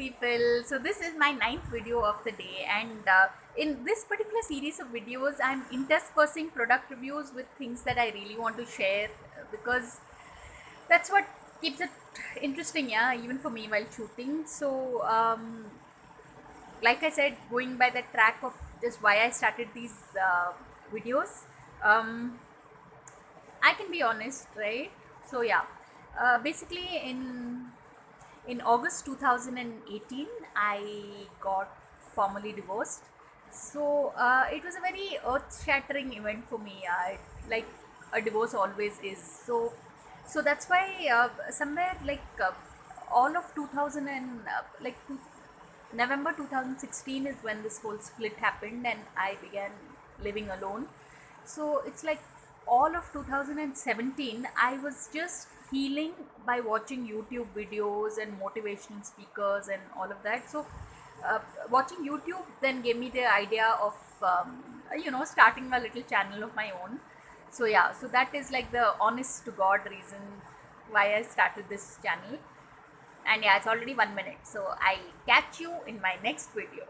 people. So this is my ninth video of the day, and in this particular series of videos I'm interspersing product reviews with things that I really want to share, because that's what keeps it interesting, yeah, even for me while shooting. So like I said, going by the track of just why I started these videos, um, I can be honest, right? So yeah, basically in August 2018, I got formally divorced. So it was a very earth-shattering event for me. Like a divorce always is. So that's why somewhere like all of 2000 and November 2016 is when this whole split happened, and I began living alone. So it's like all of 2017, I was just healing by watching YouTube videos and motivational speakers and all of that. So uh, watching YouTube then gave me the idea of, starting a little channel of my own. So yeah, so that is like the honest to God reason why I started this channel. And yeah, it's already 1 minute. So I'll catch you in my next video.